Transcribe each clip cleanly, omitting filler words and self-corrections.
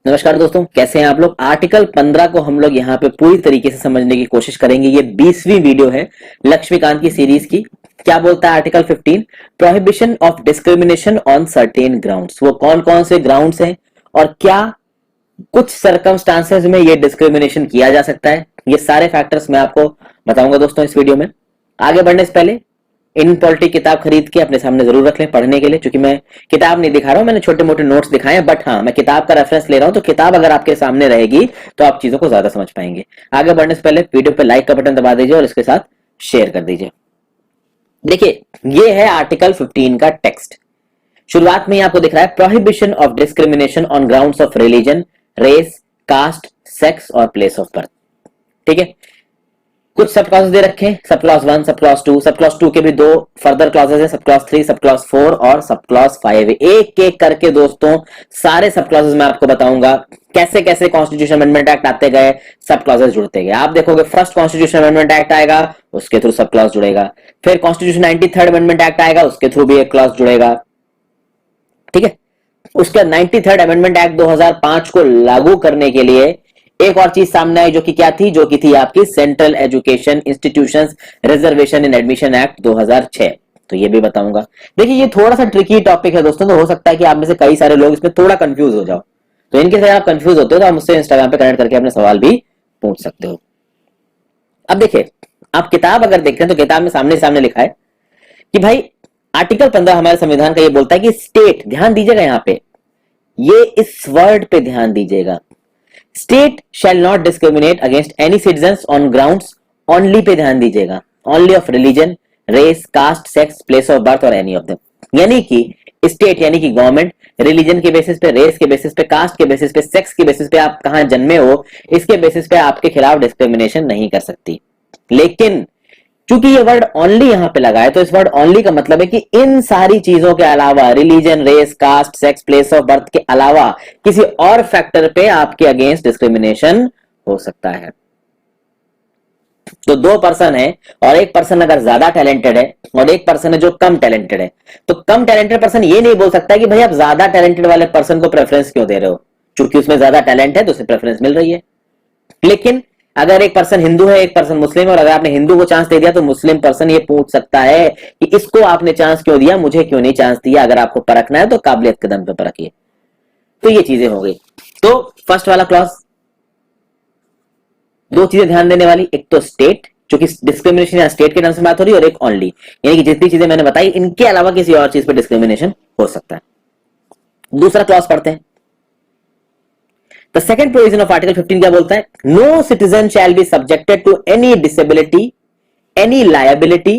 नमस्कार दोस्तों, कैसे हैं आप लोग। आर्टिकल 15 को हम लोग यहाँ पे पूरी तरीके से समझने की कोशिश करेंगे। ये 20वीं वीडियो है लक्ष्मीकांत की सीरीज की। क्या बोलता है article 15? Prohibition of discrimination on certain grounds. वो कौन कौन से ग्राउंड्स हैं और क्या कुछ सर्कमस्टांसेस में ये डिस्क्रिमिनेशन किया जा सकता है, ये सारे फैक्टर्स मैं आपको बताऊंगा दोस्तों इस वीडियो में। आगे बढ़ने से पहले इन पॉलिटी किताब खरीद के अपने सामने जरूर रख लें पढ़ने के लिए, क्योंकि मैं किताब नहीं दिखा रहा हूं, मैंने छोटे मोटे नोट्स दिखाए हैं, बट हाँ मैं किताब का रेफरेंस ले रहा हूं, तो किताब अगर आपके सामने रहेगी तो आप चीजों को ज्यादा समझ पाएंगे। आगे बढ़ने से पहले वीडियो पे लाइक का बटन दबा दीजिए और इसके साथ शेयर कर दीजिए। देखिए, ये है आर्टिकल 15 का टेक्स्ट। शुरुआत में ही आपको दिख रहा है prohibition of discrimination on grounds of religion, race, caste, sex और प्लेस ऑफ बर्थ। ठीक है, कुछ सब क्लॉसेस दे रखे हैं, sub clause 1, sub clause 2। Sub clause 2 के भी 2 फर्दर क्लॉजेस हैं, सब क्लॉज 3, सब क्लॉज 4 और सब क्लॉज 5। एक एक करके दोस्तों सारे सब क्लॉजेस मैं आपको बताऊंगा कैसे कैसे कॉन्स्टिट्यूशन अमेंडमेंट एक्ट आते गए, सब क्लॉजेस जुड़ते गए। आप देखोगे फर्स्ट कॉन्स्टिट्यूशन अमेंडमेंट एक्ट आएगा, उसके थ्रू सब क्लॉज जुड़ेगा। फिर कॉन्स्टिट्यूशन 93rd अमेंडमेंट एक्ट आएगा, उसके थ्रू भी एक क्लॉज जुड़ेगा। ठीक है, उसके 93rd अमेंडमेंट एक्ट 2005 को लागू करने के लिए एक और चीज सामने आई, जो कि क्या थी, जो कि थी आपकी सेंट्रल एजुकेशन इंस्टीट्यूशंस रिजर्वेशन इन एडमिशन एक्ट 2006। तो ये भी बताऊंगा। देखिए, ये थोड़ा सा ट्रिकी टॉपिक है दोस्तों, तो हो सकता है कि आप में से कई सारे लोग इसमें थोड़ा कंफ्यूज हो जाओ। तो इनके साथ आप कंफ्यूज होते हो तो आप मुझसे इंस्टाग्राम पे कनेक्ट करके अपने सवाल भी पूछ सकते हो। अब देखिए, आप किताब अगर देख रहे हैं तो किताब में सामने सामने लिखा है कि भाई आर्टिकल 15 हमारे संविधान का ये बोलता है कि स्टेट, ध्यान दीजिएगा यहां पे, ये इस वर्ड पे ध्यान दीजिएगा, state shall not discriminate against any citizens on grounds, only पे ध्यान दीजिएगा, only of religion, race, caste, sex, place of birth और एनी ऑफ देम। यानी कि स्टेट यानी कि गवर्नमेंट रिलीजन के बेसिस पे, रेस के बेसिस पे, कास्ट के बेसिस पे, सेक्स के बेसिस पे, आप कहां जन्मे हो इसके बेसिस पे आपके खिलाफ डिस्क्रिमिनेशन नहीं कर सकती। लेकिन चूंकि ये वर्ड ओनली यहां पे लगा है, तो इस वर्ड ओनली का मतलब है कि इन सारी चीजों के अलावा, religion, race, caste, sex, place of birth के अलावा किसी और फैक्टर पे आपके अगेंस्ट डिस्क्रिमिनेशन हो सकता है। तो दो पर्सन है और एक पर्सन अगर ज्यादा टैलेंटेड है और एक पर्सन है जो कम टैलेंटेड है, तो कम टैलेंटेड पर्सन ये नहीं बोल सकता कि भाई आप ज्यादा टैलेंटेड वाले पर्सन को प्रेफरेंस क्यों दे रहे हो, क्योंकि उसमें ज्यादा टैलेंट है तो उसे प्रेफरेंस मिल रही है। लेकिन अगर एक पर्सन हिंदू है, एक पर्सन मुस्लिम है, और अगर आपने हिंदू को चांस दे दिया तो मुस्लिम पर्सन ये पूछ सकता है कि इसको आपने चांस क्यों दिया, मुझे क्यों नहीं चांस दिया। अगर आपको परखना है तो काबिलियत के दम पे परखिए। तो ये चीजें हो गई। तो फर्स्ट वाला क्लॉज, दो चीजें ध्यान देने वाली, एक तो स्टेट, जो कि डिस्क्रिमिनेशन या स्टेट के नाम से बात हो रही है, और एक ओनली, यानी कि जितनी चीजें मैंने बताई इनके अलावा किसी और चीज पर डिस्क्रिमिनेशन हो सकता है। दूसरा क्लॉज पढ़ते हैं। The second provision of Article 15 क्या बोलता है? No citizen shall be subjected to any disability, any liability,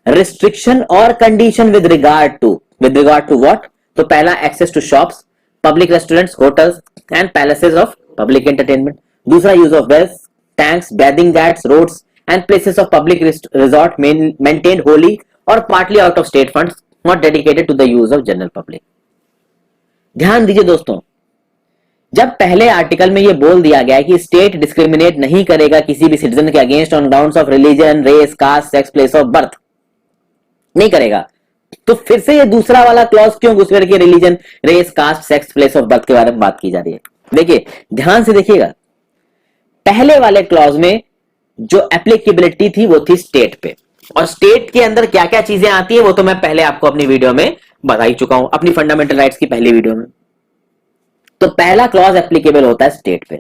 restriction or condition with regard to what? तो पहला access to shops, public restaurants, hotels and palaces of public entertainment. दूसरा use of wells, tanks, bathing ghats, roads and places of public resort maintained wholly or partly out of state funds, not dedicated to the use of general public. ध्यान दीजिए दोस्तों, जब पहले article में यह बोल दिया गया है कि स्टेट डिस्क्रिमिनेट नहीं करेगा किसी भी सिटीजन के against on grounds of religion, race, caste, sex, place of birth, नहीं करेगा, तो फिर से ये दूसरा वाला क्लॉज क्यों घुस करके religion, race, caste, sex, place of birth के बारे में बात की जा रही है? देखिए, ध्यान से देखिएगा, पहले वाले क्लॉज में जो एप्लीकेबिलिटी थी वो थी स्टेट पे, और स्टेट के अंदर क्या क्या चीजें आती है वो तो मैं पहले आपको अपनी वीडियो में बता ही चुका हूं, अपनी फंडामेंटल राइट्स की पहली वीडियो में। तो पहला क्लॉज एप्लीकेबल होता है स्टेट पे।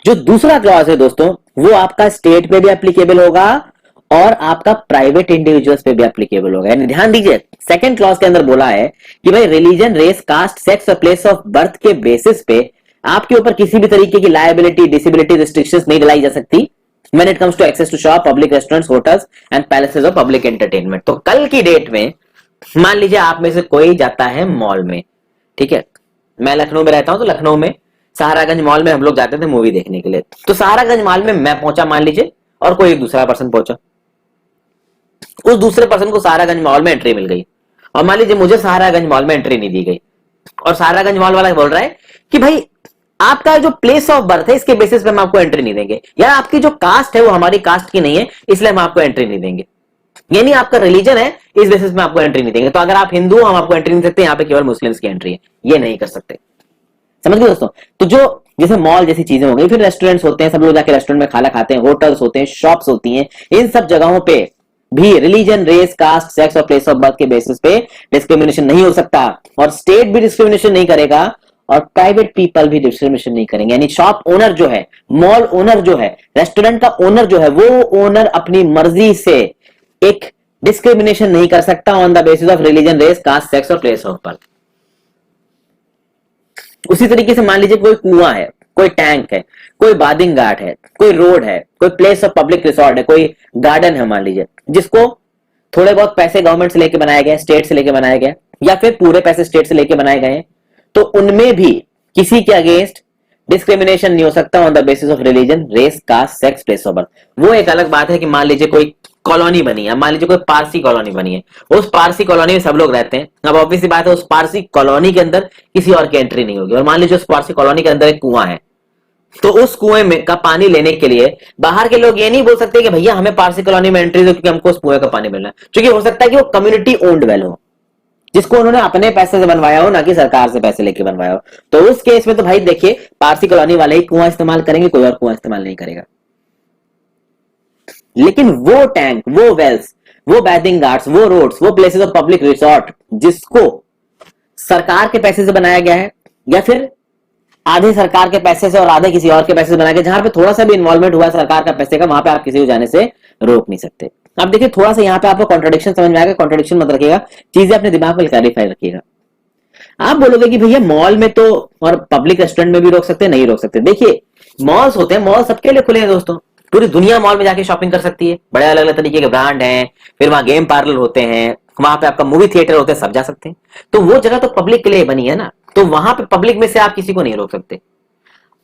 जो दूसरा क्लॉज है दोस्तों, वो आपका स्टेट पे भी एप्लीकेबल होगा और आपका प्राइवेट इंडिविजुअल्स पे भी एप्लीकेबल होगा। यानी ध्यान दीजिए, सेकंड क्लॉज के अंदर बोला है कि भाई रिलीजन, रेस, कास्ट, सेक्स और प्लेस ऑफ बर्थ के बेसिस पे आपके ऊपर किसी भी तरीके की लायबिलिटी, डिसेबिलिटी, रिस्ट्रिक्शंस नहीं डाली जा सकती when it comes to access to shop, public restaurants, hotels and palaces of public entertainment। तो कल की डेट में मान लीजिए आप में से कोई जाता है मॉल में, ठीक है, मैं लखनऊ में रहता हूं, तो लखनऊ में सहारागंज मॉल में हम लोग जाते थे मूवी देखने के लिए। तो सहारागंज मॉल में मैं पहुंचा मान लीजिए, और कोई एक दूसरा पर्सन पहुंचा, उस दूसरे पर्सन को सहारागंज मॉल में एंट्री मिल गई, और मान लीजिए मुझे सहारागंज मॉल में एंट्री नहीं दी गई, और सहारागंज मॉल वाला बोल रहा है कि भाई आपका जो प्लेस ऑफ बर्थ है इसके बेसिस पे हम आपको एंट्री नहीं देंगे, या आपकी जो कास्ट है वो हमारी कास्ट की नहीं है इसलिए हम आपको एंट्री नहीं देंगे, यानी आपका रिलीजन है इस बेसिस में आपको एंट्री नहीं देंगे। तो अगर आप हिंदू, हम आपको एंट्री नहीं सकते, यहाँ पे केवल मुस्लिम्स की एंट्री है, ये नहीं कर सकते। समझ गए दोस्तों। तो जो जैसे मॉल जैसी चीजें हो गई, फिर रेस्टोरेंट्स होते हैं, सब लोग जाके रेस्टोरेंट में खाना खाते हैं, होटल्स होते हैं, शॉप्स होती हैं, इन सब जगहों पे भी रिलीजन, रेस, कास्ट, सेक्स और प्लेस ऑफ बर्थ के बेसिस पे डिस्क्रिमिनेशन नहीं हो सकता, और स्टेट भी डिस्क्रिमिनेशन नहीं करेगा, और प्राइवेट पीपल भी डिस्क्रिमिनेशन नहीं करेंगे। यानी शॉप ओनर जो है, मॉल ओनर जो है, रेस्टोरेंट का ओनर जो है, वो ओनर अपनी मर्जी से एक डिस्क्रिमिनेशन नहीं कर सकता on the basis of religion, race, caste, sex और प्लेस ऑफ बर्थ। उसी तरीके से मान लीजिए कोई कुआं है, कोई टैंक है, कोई बादिंग घाट है, कोई रोड है, कोई प्लेस ऑफ पब्लिक रिसोर्ट है, कोई गार्डन है मान लीजिए, जिसको थोड़े बहुत पैसे गवर्नमेंट से लेके बनाए गए, स्टेट से लेके बनाए गए, या फिर पूरे पैसे स्टेट से लेके बनाए गए, तो उनमें भी किसी के अगेंस्ट डिस्क्रिमिनेशन नहीं हो सकता on the basis of religion, race, caste, sex, place of birth. वो एक अलग बात है कि मान लीजिए कोई कॉलोनी बनी है, मान लीजिए कोई पारसी कॉलोनी बनी है, उस पारसी कॉलोनी में सब लोग रहते हैं, अब ऑब्वियस सी बात है उस पारसी कॉलोनी के अंदर किसी और की एंट्री नहीं होगी, और मान लीजिए उस पारसी कॉलोनी के अंदर एक कुआं है, तो उस कुएं में का पानी लेने के लिए बाहर के लोग ये नहीं बोल सकते कि भैया हमें पारसी कॉलोनी में एंट्री दो क्योंकि हमको उस कुएं का पानी मिलना है, क्योंकि हो सकता है कि वो कम्युनिटी ओन्ड वेल हो, जिसको उन्होंने अपने पैसे से बनवाया हो, ना कि सरकार से पैसे लेके बनवाया हो। तो उस केस में तो भाई देखिए पारसी कॉलोनी वाले ही कुआं इस्तेमाल करेंगे, कोई और कुआं इस्तेमाल नहीं करेगा। लेकिन वो टैंक, वो वेल्स, वो बैथिंग घाट्स, वो रोड्स, वो प्लेसेस ऑफ पब्लिक रिसोर्ट जिसको सरकार के पैसे से बनाया गया है, या फिर आधे सरकार के पैसे से और आधे किसी और के पैसे से बनाया गया, जहां पे थोड़ा सा भी इन्वॉल्वमेंट हुआ है सरकार का पैसे का, वहां पे आप किसी को जाने से रोक नहीं सकते। अब देखिए थोड़ा सा यहाँ पे आपको कॉन्ट्रडिक्शन समझ में आएगा, कॉन्ट्रडिक्शन मत रखिएगा, चीजें अपने दिमाग में क्लैरिफाई रखिएगा। आप बोलोगे कि भैया मॉल में तो और पब्लिक रेस्टोरेंट में भी रोक सकते हैं, नहीं रोक सकते। देखिए मॉल्स होते हैं, मॉल सबके लिए खुले हैं दोस्तों, पूरी दुनिया मॉल में जाके शॉपिंग कर सकती है, बड़े अलग अलग तरीके के ब्रांड हैं, फिर वहां गेम पार्लर होते हैं, वहां पे आपका मूवी थिएटर होते हैं, सब जा सकते हैं। तो वो जगह तो पब्लिक के लिए बनी है ना, तो वहां पे पब्लिक में से आप किसी को नहीं रोक सकते।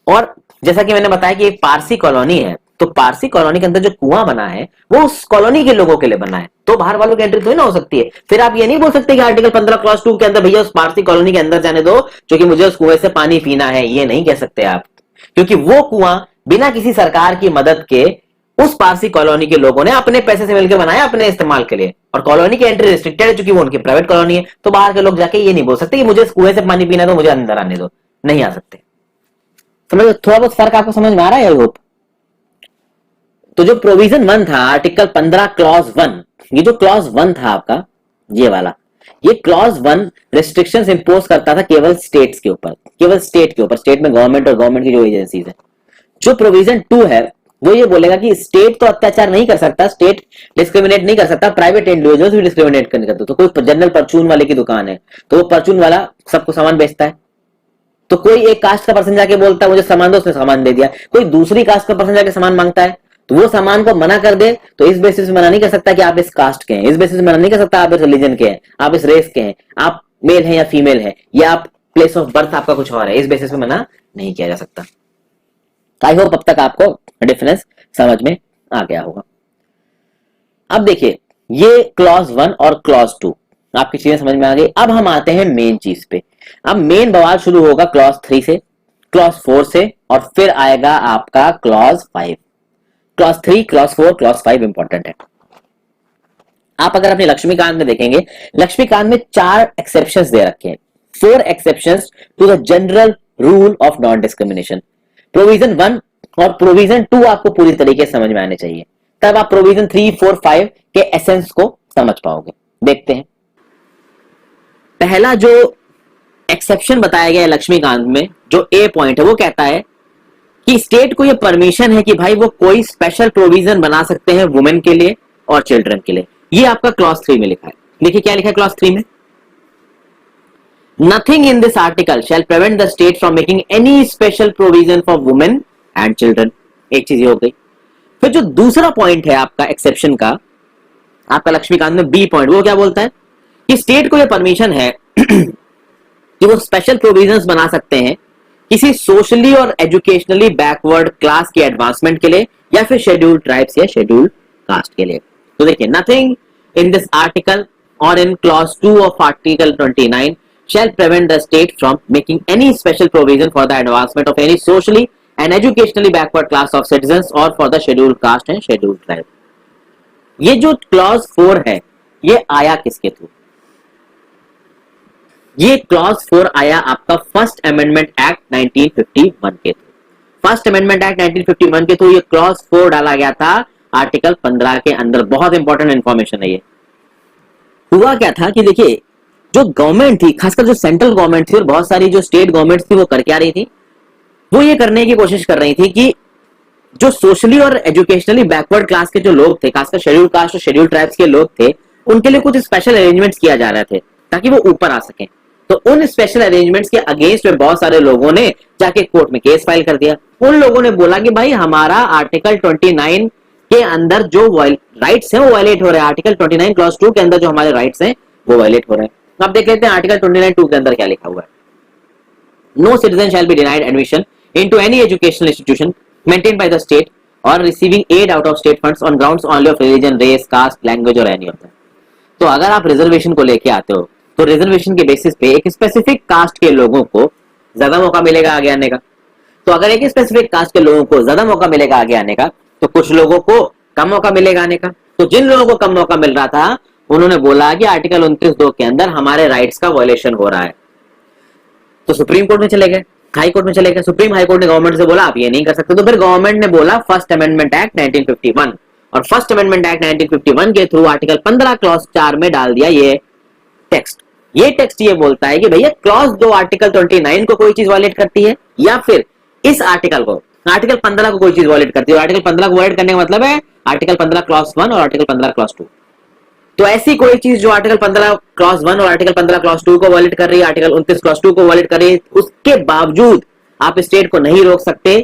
और जैसा कि मैंने बताया कि एक पारसी कॉलोनी है, तो पारसी कॉलोनी के अंदर जो कुआं बना है वो उस कॉलोनी के लोगों के लिए बना है, तो बाहर वालों की एंट्री थोड़ी ना हो सकती है। फिर आप ये नहीं बोल सकते कि आर्टिकल 15 क्लॉज 2 के अंदर भैया उस पारसी कॉलोनी के अंदर जाने दो क्योंकि मुझे उस कुएं से पानी पीना है, ये नहीं कह सकते आप, क्योंकि वो कुआं बिना किसी सरकार की मदद के उस पारसी कॉलोनी के लोगों ने अपने पैसे से मिलकर बनाया अपने इस्तेमाल के लिए, और कॉलोनी की एंट्री रिस्ट्रिक्टेड है क्योंकि वो उनकी प्राइवेट कॉलोनी है। तो बाहर के लोग जाके ये नहीं बोल सकते कि मुझे इस कुएं से पानी पीना है तो मुझे अंदर आने दो, नहीं आ सकते। समझ, थोड़ा बहुत फर्क आपको समझ में आ रहा है आई होप। तो जो प्रोविजन 1 था आर्टिकल 15 क्लॉज 1, ये जो क्लॉज 1 था आपका ये वाला, ये क्लॉज 1 रिस्ट्रिक्शंस इंपोज करता था केवल स्टेट्स के ऊपर, केवल स्टेट के ऊपर, स्टेट में गवर्नमेंट और गवर्नमेंट की जो एजेंसीज है। जो प्रोविजन 2 है वो ये बोलेगा कि स्टेट तो अत्याचार नहीं कर सकता, स्टेट डिस्क्रिमिनेट नहीं कर सकता, प्राइवेट इंडिविजुअल्स भी डिस्क्रिमिनेट नहीं करते। तो कोई जनरल परचून वाले की दुकान है तो वो परचून वाला सबको सामान बेचता है, तो कोई एक कास्ट का पर्सन जाके बोलता है मुझे सामान दो, उसने सामान दे दिया, कोई दूसरी कास्ट का पर्सन जाके सामान मांगता है तो वो सामान को मना कर दे, तो इस बेसिस में मना नहीं कर सकता कि आप इस कास्ट के हैं, इस बेसिस में मना नहीं कर सकता आप इस रिलीजन के हैं, आप इस रेस के हैं, आप मेल हैं या फीमेल है, या आप प्लेस ऑफ बर्थ आपका कुछ और है, इस बेसिस में मना नहीं किया जा सकता। आई होप अब तक आपको डिफरेंस समझ में आ गया होगा। अब देखिए ये क्लॉज 1 और क्लॉज 2 आपकी चीजें समझ में आ गई। अब हम आते हैं मेन चीज पे। अब मेन बवाल शुरू होगा क्लॉज 3 से, क्लॉज 4 से, और फिर आएगा आपका clause 5। Clause 3, clause 4, clause 5 important है। आप अगर अपने लक्ष्मीकांत में देखेंगे, लक्ष्मीकांत में 4 एक्सेप्शंस दे रखे हैं, 4 exceptions to the general rule of non discrimination. Provision 1 और प्रोविजन 2 आपको पूरी तरीके से समझ में आने चाहिए, तब आप प्रोविजन 3, 4, 5 के एसेंस को समझ पाओगे। देखते हैं पहला जो एक्सेप्शन बताया गया है लक्ष्मीकांत में, जो ए पॉइंट है, वो कहता है कि स्टेट को ये परमिशन है कि भाई वो कोई स्पेशल प्रोविजन बना सकते हैं वुमेन के लिए और चिल्ड्रन के लिए। ये आपका क्लॉज 3 में लिखा है। देखिए क्या लिखा है क्लॉज 3 में, nothing in this article shall prevent the state from making any special provision for women and children. एक चीज ये हो गई। फिर जो दूसरा पॉइंट है आपका एक्सेप्शन का, आपका लक्ष्मीकांत में बी पॉइंट, वो क्या बोलता है कि स्टेट को यह परमिशन है कि वो स्पेशल प्रोविजंस बना सकते हैं किसी सोशली और एजुकेशनली बैकवर्ड क्लास की एडवांसमेंट के लिए, या फिर शेड्यूल्ड ट्राइब्स या शेड्यूल्ड कास्ट के लिए। तो देखिए नथिंग इन दिस आर्टिकल और in clause 2 of article 29 shall prevent the state from making any special provision for the advancement of any socially and educationally backward class of citizens or for the scheduled caste and scheduled tribe। ये जो clause 4 है ये आया किसके through? ये clause 4 आया आपका first amendment act 1951 के थ्रू। फर्स्ट अमेंडमेंट एक्ट 1951 के थ्रू ये क्लॉज 4 डाला गया था आर्टिकल 15 के अंदर। बहुत इंपॉर्टेंट इंफॉर्मेशन है ये। हुआ क्या था कि देखिए, जो गवर्नमेंट थी, खासकर जो सेंट्रल गवर्नमेंट थी और बहुत सारी जो स्टेट गवर्नमेंट थी, वो कर क्या रही थी, वो ये करने की कोशिश कर रही थी कि जो सोशली और एजुकेशनली बैकवर्ड क्लास के जो लोग थे, खासकर शेड्यूल कास्ट और शेड्यूल ट्राइब्स के लोग थे, उनके लिए कुछ स्पेशल अरेंजमेंट्स किया जा रहे थे ताकि वो ऊपर आ सकें। तो उन स्पेशल अरेंजमेंट्स के अगेंस्ट में बहुत सारे लोगों ने जाके कोर्ट में केस फाइल कर दिया। उन लोगों ने बोला कि भाई हमारा आर्टिकल 29 के अंदर जो राइट्स हैं वो वायलेट हो रहे हैं, आर्टिकल 29 क्लॉज 2 के अंदर जो हमारे राइट्स हैं वो वायलेट हो रहे हैं। अब देख लेते हैं आर्टिकल 29(2) के अंदर क्या लिखा हुआ है। No citizen shall be denied admission into any educational institution maintained by the state और receiving aid out of state funds on grounds only of religion, race, caste, language और एनी ऑफ दैट। तो अगर आप reservation को लेके आते हो तो रिजर्वेशन के बेसिस पे एक स्पेसिफिक कास्ट के लोगों को ज्यादा मौका मिलेगा आगे आने का। तो अगर एक स्पेसिफिक कास्ट के लोगों को ज्यादा मौका मिलेगा आगे आने का, तो कुछ लोगों को कम मौका मिलेगा आने का। तो जिन लोगों को कम मौका मिल रहा था उन्होंने बोला कि आर्टिकल 29(2) के अंदर हमारे राइट्स का वायलेशन हो रहा है। तो सुप्रीम कोर्ट में चले गए, हाई कोर्ट में चले गए। सुप्रीम हाई कोर्ट ने गवर्नमेंट से बोला आप ये नहीं कर सकते। तो फिर गवर्नमेंट ने बोला फर्स्ट अमेंडमेंट एक्ट 1951, और फर्स्ट अमेंडमेंट एक्ट 1951 के थ्रू आर्टिकल 15 क्लॉज 4 में डाल दिया ये टेक्स्ट। ये टेक्स्ट ये बोलता है कि भैया क्लॉज 2 आर्टिकल 29 को कोई चीज वायलेट करती है या फिर इस आर्टिकल को, आर्टिकल 15 को कोई चीज वायलेट करती है। आर्टिकल 15 को वायलेट करने का मतलब है आर्टिकल 15 क्लॉज 1 और आर्टिकल 15 क्लॉज 2। तो ऐसी कोई चीज जो आर्टिकल 15 क्लॉज 1 और आर्टिकल 15 क्लॉज 2 को वायलेट कर रही है, आर्टिकल 29 क्लॉज 2 को वायलेट कर रही है, उसके बावजूद आप स्टेट को नहीं रोक सकते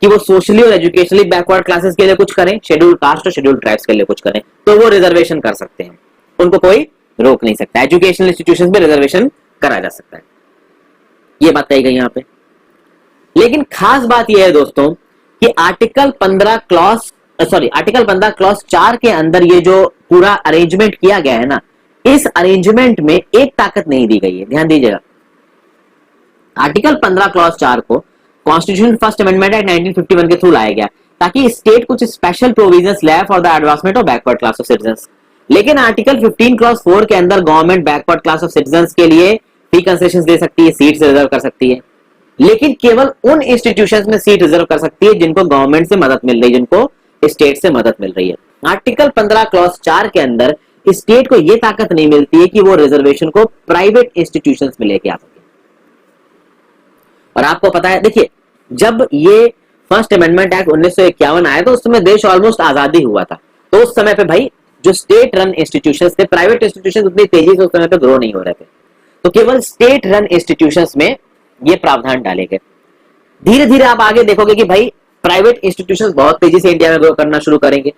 कि वो सोशली और एजुकेशनली बैकवर्ड क्लासेस के लिए कुछ करें, शेड्यूल कास्ट और शेड्यूल ट्राइब्स के लिए कुछ करें, तो वो रिजर्वेशन कर सकते हैं, उनको कोई रोक नहीं सकता। एजुकेशनल इंस्टीट्यूशंस में रिजर्वेशन करा जा सकता है, ये बात कही गई यहां पे। लेकिन खास बात यह है दोस्तों कि आर्टिकल 15 क्लॉज 4 के अंदर ये जो पूरा अरेंजमेंट किया गया है ना, इस अरेंजमेंट में एक ताकत नहीं दी गई है, ध्यान दीजिएगा। आर्टिकल 15 क्लॉज 4 को कॉन्स्टिट्यूशन फर्स्ट अमेंडमेंट एक्ट 1951 के थ्रू लाया गया ताकि स्टेट कुछ स्पेशल प्रोविजंस ले for the advancement of backward class of citizens. लेकिन आर्टिकल 15 क्लॉज 4 के अंदर government backward class of citizens के लिए फ्री कंसेशंस दे सकती है, सीट्स रिजर्व कर सकती है, लेकिन केवल उन इंस्टीट्यूशंस में सीट रिजर्व कर सकती है जिनको गवर्नमेंट से मदद मिल रही है, जिनको स्टेट से मदद मिल रही है। आर्टिकल 15 क्लॉज 4 के अंदर स्टेट को यह ताकत नहीं मिलती है कि वो रिजर्वेशन को प्राइवेट इंस्टीट्यूशंस में लेके आ सके। और आपको पता है, देखिए, जब ये फर्स्ट अमेंडमेंट एक्ट 1951 आया तो उस समय देश ऑलमोस्ट आजादी हुआ था। तो उस समय पे भाई जो स्टेट रन इंस्टीट्यूशंस थे, प्राइवेट इंस्टीट्यूशंस उतनी तेजी से उस समय पे ग्रो नहीं हो रहे थे, तो केवल स्टेट रन इंस्टीट्यूशंस में ये प्रावधान डाले गए। धीरे धीरे आप आगे देखोगे कि भाई प्राइवेट इंस्टीट्यूशंस बहुत तेजी से इंडिया में ग्रो करना शुरू करेंगे,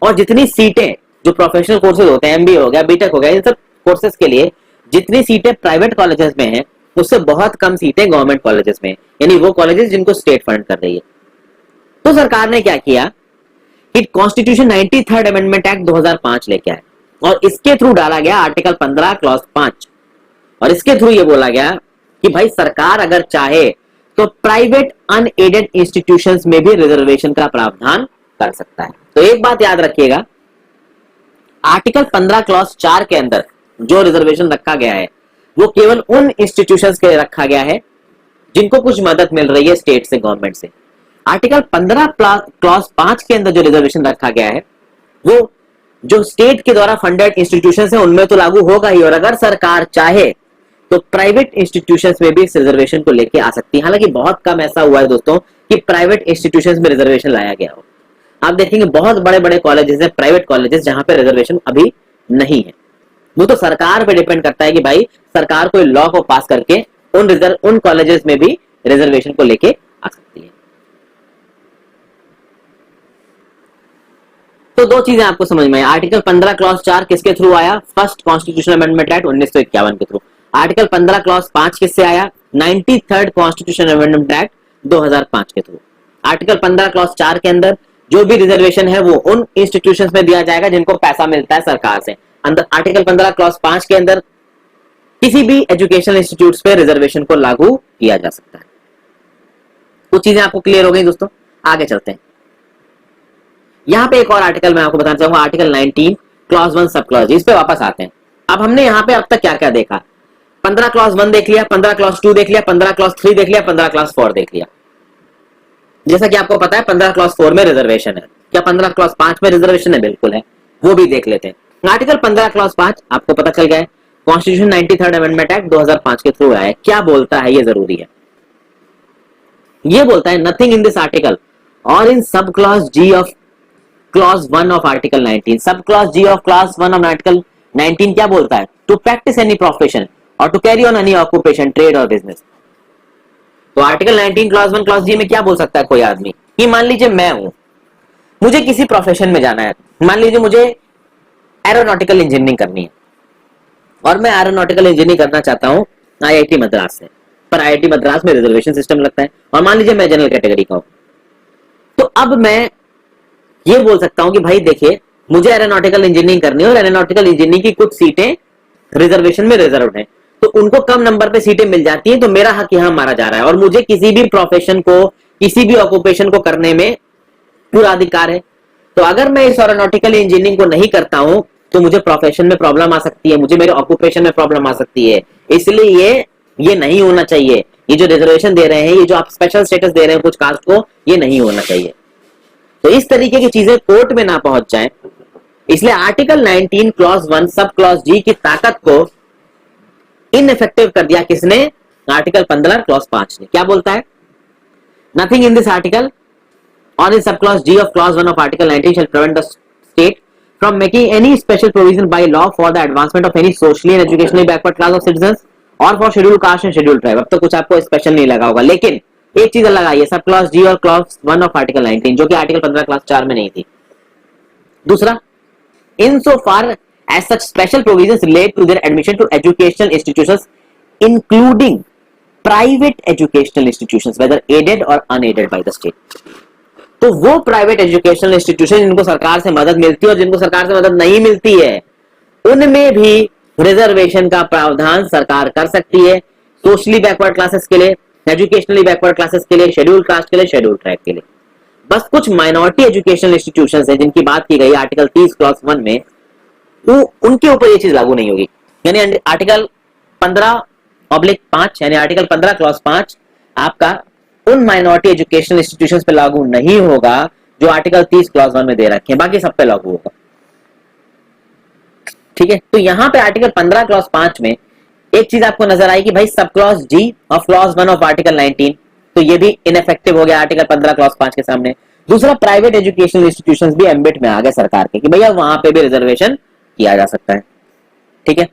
और जितनी सीटें जो प्रोफेशनल कोर्सेज होते हैं, एमबीए हो गया, बीटेक हो गया, इन सब कोर्सेज के लिए जितनी सीटें प्राइवेट कॉलेजेस में हैं उससे बहुत कम सीटें गवर्नमेंट कॉलेजेस में, यानी वो कॉलेजेस जिनको स्टेट फंड कर रही है। तो सरकार ने क्या किया कि कॉन्स्टिट्यूशन 93rd अमेंडमेंट एक्ट 2005 लेके आए, और इसके थ्रू डाला गया आर्टिकल 15 क्लॉज 5, और इसके थ्रू ये बोला गया कि भाई सरकार अगर चाहे तो प्राइवेट अनएडेड इंस्टीट्यूशंस में भी रिजर्वेशन का प्रावधान कर सकता है। तो एक बात याद रखिएगा, आर्टिकल 15 क्लॉज 4 के अंदर जो रिजर्वेशन रखा गया है वो केवल उन इंस्टीट्यूशंस के लिए रखा गया है जिनको कुछ मदद मिल रही है स्टेट से, गवर्नमेंट से। आर्टिकल 15 क्लॉज 5 के अंदर जो रिजर्वेशन रखा गया है वो जो स्टेट के द्वारा फंडेड इंस्टीट्यूशंस हैं उनमें तो लागू होगा ही, और अगर सरकार चाहे तो प्राइवेट इंस्टीट्यूशंस में भी इस रिजर्वेशन को लेके आ सकती है। हालांकि बहुत कम ऐसा हुआ है दोस्तों कि प्राइवेट इंस्टीट्यूशंस में रिजर्वेशन लाया गया हो। आप देखेंगे बहुत बड़े बड़े कॉलेजेस हैं, प्राइवेट कॉलेजेस, जहां पे रिजर्वेशन अभी नहीं है। वो तो सरकार पे डिपेंड करता है कि भाई सरकार कोई लॉ को पास करके उन कॉलेजेस में भी रिजर्वेशन को लेके आ सकती है। तो दो चीजें आपको समझ में आई। आर्टिकल 15 क्लॉज 4 किसके थ्रू आया? फर्स्ट कॉन्स्टिट्यूशनल अमेंडमेंट एक्ट 1951 के थ्रू। आर्टिकल 15 क्लॉज 5 किससे आया? 93rd कॉन्स्टिट्यूशनल अमेंडमेंट एक्ट 2005 के थ्रू। आर्टिकल 15 क्लॉज 4 के अंदर जो भी रिजर्वेशन है वो उन इंस्टीट्यूशंस में दिया जाएगा जिनको पैसा मिलता है सरकार से। अंदर आर्टिकल 15 क्लॉज 5 के अंदर किसी भी एजुकेशनल इंस्टीट्यूट्स पे रिजर्वेशन को लागू किया जा सकता है। कुछ चीजें आपको क्लियर हो गई दोस्तों, आगे चलते हैं। यहां पे एक और आर्टिकल मैं आपको बताना चाहूंगा, आर्टिकल 19 क्लॉज 1 सब क्लॉज, इस पे वापस आते हैं। अब हमने यहां पे अब तक क्या क्या देखा 15 क्लॉज 1 देख लिया, 15 क्लॉज 2 देख लिया, 15 क्लॉज 3 देख लिया, 15 क्लॉज 4 देख लिया। जैसा कि आपको पता है 15 क्लॉज 4 में रिजर्वेशन है, क्या 15 क्लॉज 5 में रिजर्वेशन है? बिल्कुल है, वो भी देख लेते हैं। आर्टिकल 15 क्लॉज 5 आपको पता चल गया है, कॉन्स्टिट्यूशन 93rd अमेंडमेंट एक्ट 2005 के थ्रू आया है। क्या बोलता है? ये जरूरी है। ये बोलता है नथिंग इन दिस आर्टिकल और in sub clause g of clause 1 of article 19। Sub clause g of clause 1 of article 19 क्या बोलता है? टू प्रैक्टिस एनी प्रोफेशन और to carry on any occupation, trade और बिजनेस। तो आर्टिकल 19 क्लॉज 1 क्लॉज जी में क्या बोल सकता है कोई आदमी कि मान लीजिए मैं हूं, मुझे किसी प्रोफेशन में जाना है, मान लीजिए मुझे एरोनॉटिकल इंजीनियरिंग करनी है और मैं एरोनॉटिकल इंजीनियरिंग करना चाहता हूं आईआईटी मद्रास से, पर आईआईटी मद्रास में रिजर्वेशन सिस्टम लगता है और मान लीजिए मैं जनरल कैटेगरी का हूं। तो अब मैं ये बोल सकता हूं कि भाई देखिए मुझे एरोनॉटिकल इंजीनियरिंग करनी है और एरोनॉटिकल इंजीनियरिंग की कुछ सीटें रिजर्वेशन में रिजर्व है, तो उनको कम नंबर पे सीटें मिल जाती हैं, तो मेरा हक यहां मारा जा रहा है और मुझे किसी भी प्रोफेशन को, किसी भी ऑक्यूपेशन को करने में पूरा अधिकार है। तो अगर मैं इस एरोनॉटिकल इंजीनियरिंग को नहीं करता हूं तो मुझे प्रोफेशन में प्रॉब्लम आ सकती है, मुझे मेरे ऑक्यूपेशन में प्रॉब्लम आ सकती है। इसलिए ये नहीं होना चाहिए। ये जो रिजर्वेशन दे रहे हैं, ये जो आप स्पेशल स्टेटस दे रहे हैं कुछ कास्ट को, ये नहीं होना चाहिए। तो इस तरीके की चीजें कोर्ट में ना पहुंच जाए, इसलिए आर्टिकल 19 क्लॉज 1 सब क्लॉज जी की ताकत को इनइफेक्टिव कर दिया किसने? आर्टिकल 15 क्लॉज 5 ने। क्या बोलता है? नथिंग इन दिस आर्टिकल और in sub clause g of clause 1 of article 19 shall prevent the state from making any special provision by law for the advancement of any socially and educationally backward class of citizens or for scheduled caste and scheduled tribe। अब तो कुछ आपको special नहीं लगा होगा, लेकिन एक चीज अलग आई है, सब क्लॉज जी और क्लॉज 1 ऑफ आर्टिकल 19 जो कि आर्टिकल 15 क्लॉज 4 में नहीं थी। दूसरा, इन सो फार as such special provisions relate to their admission to educational institutions including private educational institutions whether aided or unaided by the state। तो वो प्राइवेट एजुकेशनल इंस्टीट्यूशन जिनको सरकार से मदद मिलती है और जिनको सरकार से मदद नहीं मिलती है, उनमें भी रिजर्वेशन का प्रावधान सरकार कर सकती है। सोशली बैकवर्ड क्लासेस के लिए, एजुकेशनली बैकवर्ड क्लासेस के लिए, शेड्यूल्ड कास्ट के लिए, शेड्यूल्ड ट्राइब के लिए। बस कुछ माइनॉरिटी एजुकेशनल इंस्टीट्यूशंस हैं जिनकी बात की गई आर्टिकल 30 क्लॉज 1 में, उनके ऊपर ये चीज लागू नहीं होगी। यानी आर्टिकल 15/5 यानी आर्टिकल 15 क्लॉज 5 आपका उन माइनॉरिटी एजुकेशनल इंस्टीट्यूशंस पे लागू नहीं होगा जो आर्टिकल 30 क्लॉज 1 में दे रखे हैं, बाकी सब पे लागू होगा। ठीक है, तो यहां पे आर्टिकल 15 क्लॉज 5 में एक चीज आपको नजर आई कि भाई सब clause g of clause 1 of article 19, तो ये भी इनइफेक्टिव हो गया आर्टिकल 15 क्लॉज 5 के सामने। दूसरा, प्राइवेट एजुकेशनल इंस्टीट्यूशंस भी एम्बिट में आ गए सरकार के कि भैया वहां पे भी रिजर्वेशन किया जा सकता है। ठीक है,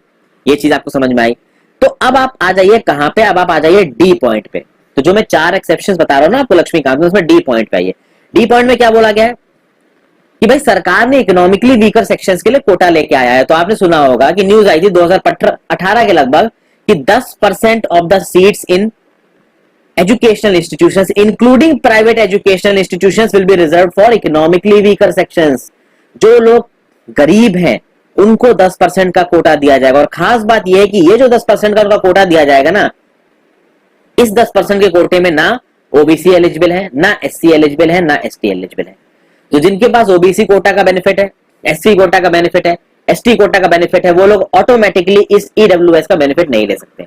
ये चीज आपको समझ में आई। तो अब आप आ जाइए कहां पे? अब आप आ जाइए डी पॉइंट पे। तो जो मैं 4 एक्सेप्शंस बता रहा हूं ना आपको लक्ष्मीकांत में, उसमें डी पॉइंट पे आइए। डी पॉइंट में क्या बोला गया है कि भाई सरकार ने इकोनॉमिकली वीकर सेक्शंस के लिए कोटा लेके आया है। तो आपने सुना होगा कि न्यूज आई थी 2018 के लगभग कि 10% of the seats in educational institutions including private educational institutions will be reserved for economically weaker sections. जो लोग गरीब हैं उनको 10% का कोटा दिया जाएगा। और खास बात यह है कि ये जो 10% का उनका कोटा दिया जाएगा ना, इस 10% के कोटे में ना ओबीसी एलिजिबल है, ना एससी एलिजिबल है, ना एसटी एलिजिबल है। तो जिनके पास ओबीसी कोटा का बेनिफिट है, एससी कोटा का बेनिफिट है, एसटी कोटा का बेनिफिट है, वो लोग ऑटोमेटिकली इस ईडब्ल्यूएस का बेनिफिट नहीं ले सकते।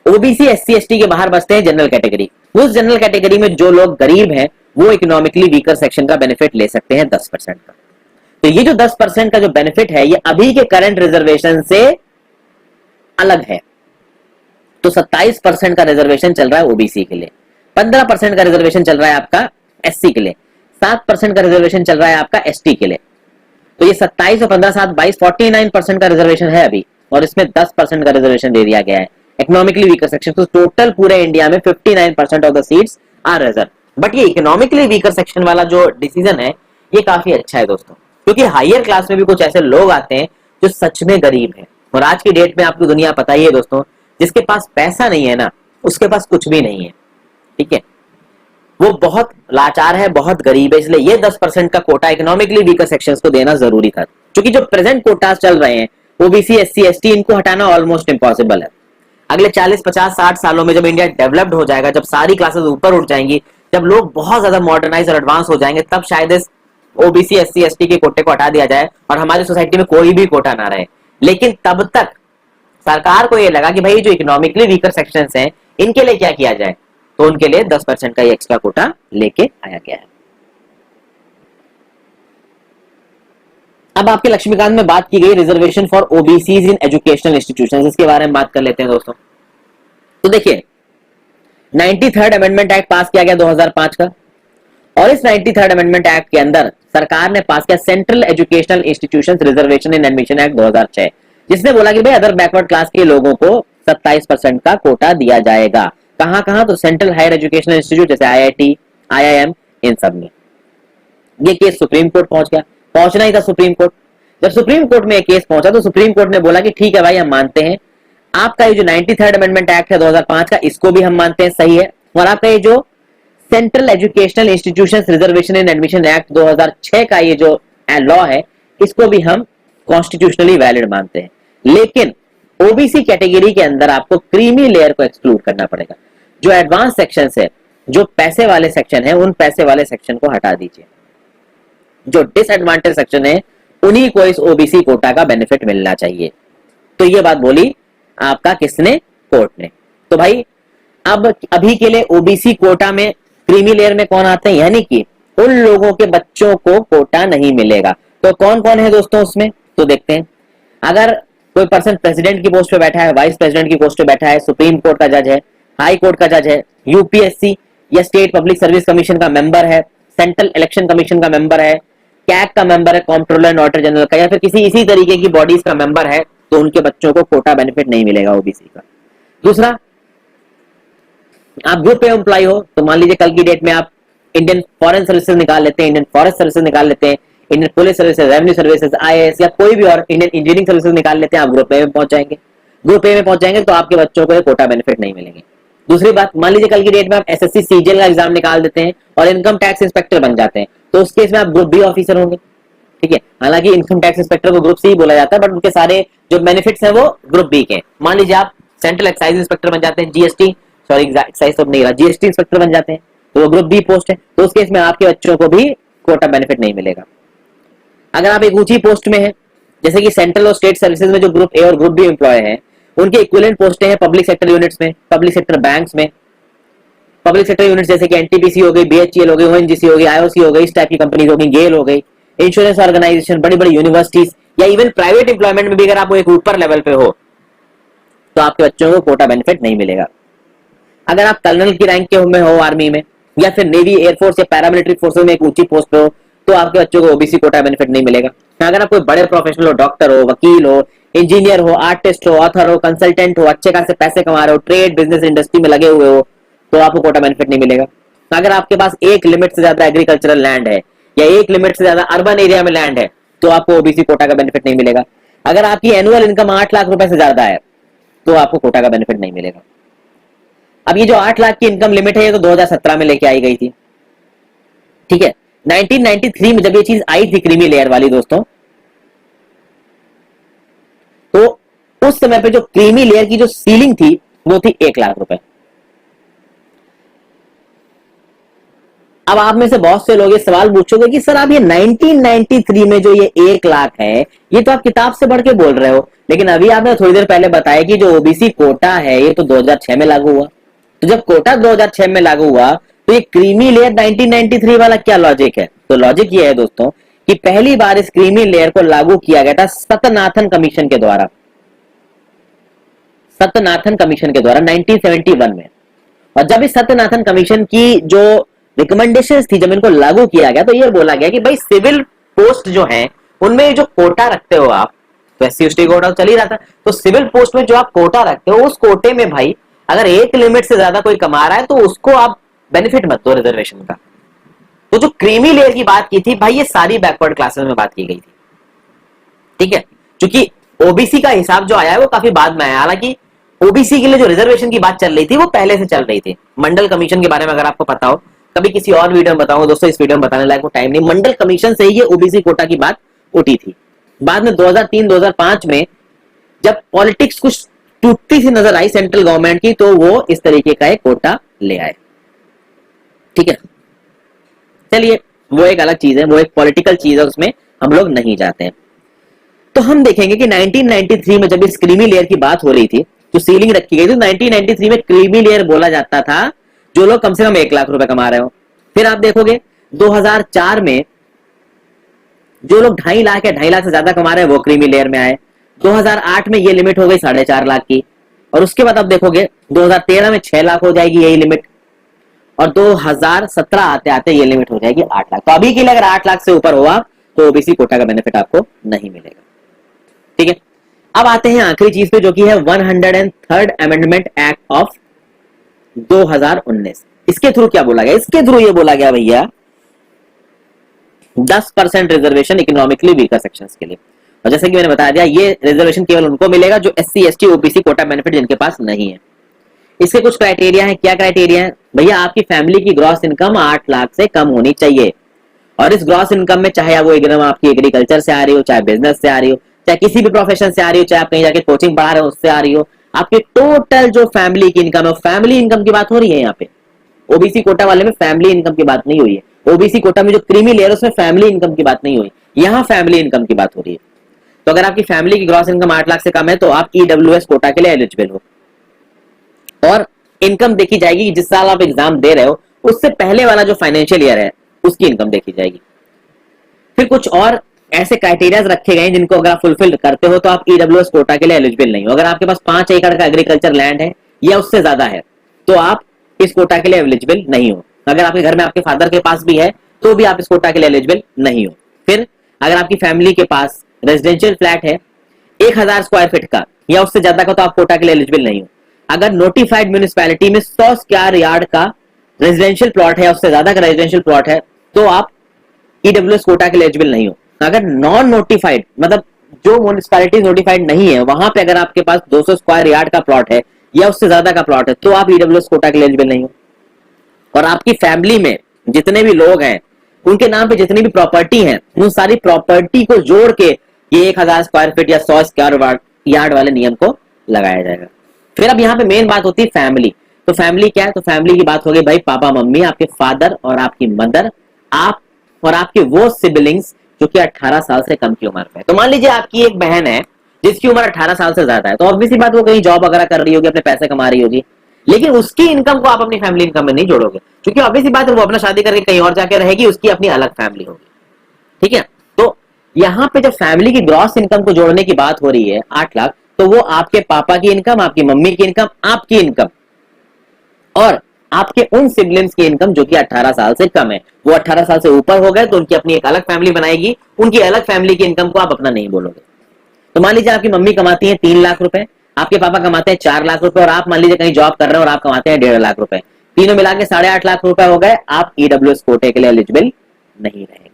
ओबीसी एससी एसटी के बाहर बचते हैं जनरल कैटेगरी। उस जनरल कैटेगरी में जो लोग गरीब हैं वो इकोनॉमिकली वीकर सेक्शन का बेनिफिट ले सकते हैं 10% का। तो ये जो 10% का जो बेनिफिट है ये अभी के करंट रिजर्वेशन से अलग है। तो 27% का रिजर्वेशन चल रहा है ओबीसी के लिए, 15% का रिजर्वेशन चल रहा है आपका एससी के लिए, 7% का रिजर्वेशन चल रहा है आपका एसटी के लिए। तो ये 27 और 15 7 22 49% का रिजर्वेशन है अभी, और इसमें 10% का रिजर्वेशन दे दिया गया है इकोनॉमिकली वीकर सेक्शन। तो टोटल पूरे इंडिया में 59% of the seats are reserve. But ये इकोनॉमिकली वीकर सेक्शन वाला जो डिसीजन है ये काफी अच्छा है दोस्तों, क्योंकि हायर क्लास में भी कुछ ऐसे लोग आते हैं जो सच में गरीब हैं। और आज की डेट में आपको दुनिया पता ही है दोस्तों, जिसके पास पैसा नहीं है ना उसके पास कुछ भी नहीं है। ठीक है, वो बहुत लाचार है, बहुत गरीब है। इसलिए ये 10% का कोटा इकोनॉमिकली वीकर सेक्शंस को देना जरूरी था, क्योंकि जो प्रेजेंट कोटास चल रहे हैं ओबीसी एससी एसटी, इनको हटाना ऑलमोस्ट इम्पॉसिबल है। अगले 40 50 60 सालों में जब इंडिया डेवलप्ड हो जाएगा, जब सारी क्लासेस ऊपर उठ जाएंगी, जब लोग बहुत ज्यादा मॉडर्नाइज और एडवांस हो जाएंगे, तब शायद इस ओबीसी एससी एसटी के कोटे को हटा दिया जाए और हमारी सोसाइटी में कोई भी कोटा ना रहे। लेकिन तब तक सरकार को ये लगा कि भाई जो इकोनॉमिकली वीकर सेक्शंस हैं इनके लिए क्या किया जाए, तो उनके लिए 10% का ये एक्स्ट्रा कोटा लेके आया गया है। अब आपके लक्ष्मीकांत में बात की गई reservation for OBCs in educational institutions, इसके बारे में बात कर लेते हैं दोस्तों। तो देखिए 93rd अमेंडमेंट एक्ट पास किया गया 2005 का, और इस 93rd अमेंडमेंट एक्ट के अंदर सरकार ने पास किया सेंट्रल एजुकेशनल इंस्टीट्यूशंस रिजर्वेशन इन एडमिशन एक्ट 2006, जिसने बोला कि भाई अदर बैकवर्ड क्लास के लोगों को 27% का कोटा दिया जाएगा। कहां कहां? तो सेंट्रल हायर एजुकेशनल इंस्टीट्यूट जैसे आईआईटी, आईआईएम, इन सब में। ये केस सुप्रीम कोर्ट पहुंच गया, पहुंचना ही था सुप्रीम कोर्ट। जब सुप्रीम कोर्ट में ये केस पहुंचा तो सुप्रीम कोर्ट ने बोला कि ठीक है भाई, हम मानते हैं आपका ये जो 93rd अमेंडमेंट एक्ट है 2005 का, इसको भी हम मानते हैं सही है, और आपका ये जो सेंट्रल एजुकेशनल इंस्टीट्यूशंस रिजर्वेशन इन एडमिशन एक्ट 2006 का ये जो लॉ है, इसको भी हम कॉन्स्टिट्यूशनली वैलिड मानते हैं। लेकिन ओबीसी कैटेगरी के अंदर आपको क्रीमी लेयर को एक्सक्लूड करना पड़ेगा। जो एडवांस सेक्शन है, जो पैसे वाले सेक्शन है, उन पैसे वाले सेक्शन को हटा दीजिए। जो डिसएडवांटेज सेक्शन है उन्हीं को इस ओबीसी कोटा का बेनिफिट मिलना चाहिए। तो ये बात बोली आपका किसने? कोर्ट ने। तो भाई अब अभी के लिए ओबीसी कोटा में क्रीमी लेयर में कौन आते हैं, यानी कि उन लोगों के बच्चों को कोटा नहीं मिलेगा। तो कौन कौन है दोस्तों उसमें? तो देखते हैं। अगर कोई पर्सन प्रेसिडेंट की पोस्ट पे बैठा है, वाइस प्रेसिडेंट की पोस्ट पे बैठा है, सुप्रीम कोर्ट का जज है, हाई कोर्ट का जज है, यूपीएससी या स्टेट पब्लिक सर्विस कमीशन का मेंबर है, सेंट्रल इलेक्शन कमीशन का मेंबर है, कैग का मेंबर है, कंट्रोलर एंड ऑडिटर जनरल का, या फिर किसी इसी तरीके की बॉडीज का मेंबर है, तो उनके बच्चों को कोटा बेनिफिट नहीं मिलेगा ओबीसी का। दूसरा, आप ग्रुप ए एम्प्लॉय हो, तो मान लीजिए कल की डेट में आप इंडियन फॉरेन सर्विसेज निकाल लेते हैं, इंडियन फॉरेस्ट सर्विसेज निकाल लेते हैं, Indian police services, revenue services, IAS या कोई भी और इंडियन इंजीनियरिंग सर्विसेज निकाल लेते हैं, आप ग्रुप ए में पहुंच जाएंगे। ग्रुप ए में पहुंच जाएंगे तो आपके बच्चों को कोटा बेनिफिट नहीं मिलेंगे। दूसरी बात, मान लीजिए कल की डेट में आप एसएससी सीजीएल का एग्जाम निकाल देते हैं और इनकम टैक्स इंस्पेक्टर बन जाते हैं, तो उस केस में आप ग्रुप बी ऑफिसर होंगे। ठीक है, हालांकि इनकम टैक्स इंस्पेक्टर को ग्रुप सी ही बोला जाता है, बट उनके सारे जो बेनिफिट्स हैं वो ग्रुप बी के। मान लीजिए आप सेंट्रल एक्साइज इंस्पेक्टर बन जाते हैं, जीएसटी, सॉरी एक्साइज तो नहीं रहा, जीएसटी इंस्पेक्टर बन जाते हैं, तो वो ग्रुप बी पोस्ट है, तो उस केस में आपके बच्चों को भी कोटा बेनिफिट नहीं मिलेगा। अगर आप एक ऊंची पोस्ट में है, जैसे कि सेंट्रल और स्टेट सर्विसेज में जो ग्रुप ए और ग्रुप बी एम्प्लॉय है, उनके इक्विवेलेंट पोस्टें हैं पब्लिक सेक्टर यूनिट्स में, पब्लिक सेक्टर बैंक्स में, पब्लिक सेक्टर यूनिट्स जैसे कि एनटीपीसी हो गई, बीएचईएल हो गई, ओएनजीसी हो गई, आईओसी हो गई, इस टाइप की कंपनी हो गई, गेल हो गई, इंश्योरेंस ऑर्गेनाइजेशन, बड़ी बड़ी यूनिवर्सिटीज, या इवन प्राइवेट एम्प्लॉयमेंट में भी अगर आप एक ऊपर लेवल पे हो तो आपके बच्चों को कोटा बेनिफिट नहीं मिलेगा। अगर आप कर्नल की रैंक के में हो आर्मी में, या फिर नेवी, एयरफोर्स या पैरामिलिट्री फोर्सेज में एक ऊंची पोस्ट पे हो, तो आपके बच्चों को ओबीसी कोटा बेनिफिट नहीं मिलेगा। अगर आप कोई बड़े प्रोफेशनल हो, डॉक्टर हो, वकील हो, इंजीनियर हो, आर्टिस्ट हो, ऑथर हो, कंसल्टेंट हो, अच्छे खासे पैसे कमा रहे हो, ट्रेड बिजनेस इंडस्ट्री में लगे हुए हो, तो आपको कोटा बेनिफिट नहीं मिलेगा। अगर आपके पास एक लिमिट से ज्यादा एग्रीकल्चरल लैंड है या एक लिमिट से ज्यादा अर्बन एरिया में लैंड है, तो आपको ओबीसी कोटा का बेनिफिट नहीं मिलेगा। अगर आपकी एनुअल इनकम 8 लाख रुपए से ज्यादा है तो आपको कोटा का बेनिफिट नहीं मिलेगा। अब ये जो 8 लाख की इनकम लिमिट है ये तो 2017 में लेके आई गई थी। ठीक है, 1993 में जब ये चीज आई थी क्रीमी लेयर वाली दोस्तों, तो उस समय पे जो क्रीमी लेयर की जो सीलिंग थी वो थी 1 लाख रुपए। अब आप में से बहुत से लोग ये सवाल पूछोगे कि सर आप ये 1993 में जो ये 1 लाख है ये तो आप किताब से पढ़ के बोल रहे हो, लेकिन अभी आपने थोड़ी देर पहले बताया कि जो ओबीसी कोटा है ये तो 2006 में लागू हुआ। तो जब कोटा 2006 में लागू हुआ तो ये क्रीमी लेयर 1993 वाला क्या लॉजिक है? तो लॉजिक ये है दोस्तों कि पहली बार इस क्रीमी लेयर को लागू किया गया था सत्यनाथन कमीशन के द्वारा, सत्यनाथन कमीशन के द्वारा 1971 में। और जब इस सत्यनाथन कमीशन की जो रिकमेंडेशंस थी, जब इनको लागू किया गया तो ये बोला गया कि भाई सिविल पोस्ट जो है उनमें जो कोटा रखते हो आप, तो एससी एसटी कोटा चल ही रहा था, तो सिविल पोस्ट में जो आप कोटा रखते हो उस कोटे में भाई अगर एक लिमिट से ज्यादा कोई कमा रहा है तो उसको आप बेनिफिट मत दो रिजर्वेशन का। तो जो क्रीमी लेयर की बात की थी भाई ये सारी बैकवर्ड क्लासेस में बात की गई थी। ठीक है, क्योंकि ओबीसी का हिसाब जो आया है वो काफी बाद में आया, हालांकि ओबीसी के लिए जो रिजर्वेशन की बात चल रही थी वो पहले से चल रही थी। मंडल कमीशन के बारे में अगर आपको पता हो, कभी किसी और वीडियो में बताऊंगा दोस्तों, इस वीडियो में बताने लायक वो टाइम नहीं। मंडल कमीशन से ही ये ओबीसी कोटा की बात उठी थी। बाद में 2003-2005 में जब पॉलिटिक्स कुछ टूटती सी नजर आई सेंट्रल गवर्नमेंट की, तो वो इस तरीके का एक कोटा ले आए। ठीक है, चलिए वो एक अलग चीज है, वो एक पॉलिटिकल चीज है, उसमें हम लोग नहीं जाते हैं। तो हम देखेंगे कि 1993 में जब इस क्रीमी लेयर की बात हो रही थी तो सीलिंग रखी गई, तो 1993 में क्रीमी लेयर बोला जाता था जो लोग कम से कम 1 लाख रुपए कमा रहे हो। फिर आप देखोगे 2004 में जो लोग 2.5 लाख या 2.5 लाख से ज्यादा कमा रहे हैं वो क्रीमी लेयर में आए। 2008 में ये लिमिट हो गई 4.5 लाख की, और उसके बाद आप देखोगे 2013 में 6 लाख हो जाएगी यही लिमिट, और 2017 आते आते ये लिमिट हो जाएगी 8 लाख। तो अभी के लिए अगर 8 लाख से ऊपर हो आप तो ओबीसी कोटा का बेनिफिट आपको नहीं मिलेगा। ठीक है, अब आते हैं आखिरी चीज पे जो कि है 103rd अमेंडमेंट एक्ट ऑफ 2019। इसके थ्रू क्या बोला गया? इसके थ्रू ये बोला गया भैया 10% रिजर्वेशन इकोनॉमिकली वीकर सेक्शंस के लिए, और जैसे कि मैंने बता दिया ये रिजर्वेशन केवल उनको मिलेगा जो SC ST OBC Kota benefit जिनके पास नहीं है। इसके कुछ क्राइटेरिया है। क्या क्राइटेरिया है भैया? आपकी फैमिली की ग्रॉस इनकम 8 लाख से कम होनी चाहिए, और इस ग्रॉस इनकम में चाहे वो एकदम आपकी एग्रीकल्चर से आ रही हो, चाहे बिजनेस से आ रही हो, चाहे किसी भी प्रोफेशन से आ रही हो, चाहे आप कहीं जाके कोचिंग पढ़ा रहे हो उससे आ रही हो, आपकी टोटल जो फैमिली की इनकम है, फैमिली इनकम की बात हो रही है यहाँ पे। ओबीसी कोटा वाले में फैमिली इनकम की बात नहीं हुई है। ओबीसी कोटा में जो क्रीमी लेयर उसमें फैमिली इनकम की बात नहीं हुई, यहाँ फैमिली इनकम की बात हो रही है। तो अगर आपकी फैमिली की ग्रॉस इनकम 8 लाख से कम है तो आप ईडब्ल्यूएस कोटा के लिए एलिजिबल हो, और इनकम देखी जाएगी कि जिस साल आप एग्जाम दे रहे हो उससे पहले वाला जो फाइनेंशियल ईयर है उसकी इनकम देखी जाएगी। फिर कुछ और ऐसे क्राइटेरियाज रखे गए जिनको अगर आप फुलफिल करते हो तो आप ईडब्ल्यूएस कोटा के लिए एलिजिबल नहीं हो। अगर आपके पास 5 एकड़ का एग्रीकल्चर लैंड है या उससे ज्यादा है तो आप इस कोटा के लिए एलिजिबल नहीं हो। अगर आपके घर में आपके फादर के पास भी है तो भी आप इस कोटा के लिए एलिजिबल नहीं हो। फिर अगर आपकी फैमिली के पास रेजिडेंशियल फ्लैट है 1000 स्क्वायर फीट का या उससे ज्यादा का तो आप कोटा के लिए एलिजिबल नहीं हो। अगर नोटिफाइड म्यूनिसिपैलिटी में 100 स्क्वायर यार्ड का रेजिडेंशियल प्लॉट है या उससे ज्यादा का रेजिडेंशियल प्लॉट है तो आप ईडब्ल्यूएस कोटा के लिए एलिजिबल नहीं हो। अगर नॉन नोटिफाइड मतलब जो म्यूनिसिपैलिटी नोटिफाइड नहीं है वहां पे अगर आपके पास 200 स्क्वायर यार्ड का प्लॉट है या उससे ज्यादा का प्लॉट है तो आप ईडब्ल्यूएस कोटा के लिए एलिजिबल नहीं हो। और आपकी फैमिली में जितने भी लोग हैं उनके नाम पे जितनी भी प्रॉपर्टी है उन सारी प्रॉपर्टी को जोड़ के ये 1000 स्क्वायर फीट या 100 स्क्वायर यार्ड वाले नियम को लगाया जाएगा। फिर अब यहाँ पे मेन बात होती है फैमिली। तो फैमिली क्या है? तो फैमिली की बात हो गई भाई पापा मम्मी, आपके फादर और आपकी मदर, आप और आपके वो सिबलिंग्स जो कि 18 साल से कम की उम्र में। तो मान लीजिए आपकी एक बहन है जिसकी उम्र 18 साल से ज्यादा है, तो ऑब्वियसली बात वो कहीं जॉब वगैरह कर रही होगी, अपने पैसे कमा रही होगी, लेकिन उसकी इनकम को आप अपनी फैमिली इनकम में नहीं जोड़ोगे क्योंकि ऑब्वियसली बात है वो अपना शादी करके कहीं और जाके रहेगी, उसकी अपनी अलग फैमिली होगी। ठीक है, तो यहाँ पे जब फैमिली की ग्रॉस इनकम को जोड़ने की बात हो रही है 8 लाख, तो वो आपके पापा की इनकम, आपकी मम्मी की इनकम, आपकी इनकम और आपके उन सिबलिंग्स की इनकम जो कि 18 साल से कम है। वो 18 साल से ऊपर हो गए तो उनकी अपनी एक अलग फैमिली बनाएगी, उनकी अलग फैमिली की इनकम को आप अपना नहीं बोलोगे। तो मान लीजिए आपकी मम्मी कमाती है 3 लाख रुपए, आपके पापा कमाते हैं 4 लाख रुपए और आप मान लीजिए कहीं जॉब कर रहे हैं और आप कमाते हैं 1.5 लाख रुपए, तीनों मिला के 8.5 लाख रुपए हो गए, आप ईडब्ल्यूएस कोटे के लिए एलिजिबल नहीं रहेंगे।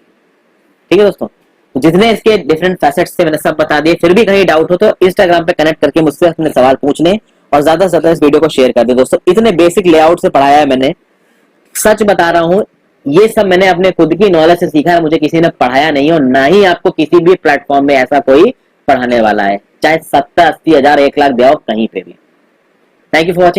ठीक है दोस्तों, जितने इसके डिफरेंट फैसेट्स थे मैंने सब बता दिए। फिर भी कहीं डाउट हो तो इंस्टाग्राम पे कनेक्ट करके मुझसे अपने सवाल पूछ लें और ज्यादा से ज्यादा इस वीडियो को शेयर कर दें। दोस्तों इतने बेसिक लेआउट से पढ़ाया है मैंने, सच बता रहा हूं ये सब मैंने अपने खुद की नॉलेज से सीखा है, मुझे किसी ने पढ़ाया नहीं और ना ही आपको किसी भी प्लेटफॉर्म में ऐसा कोई पढ़ाने वाला है, चाहे 70, 80 हजार 1 लाख दिया हो कहीं पे भी। Thank you for watching.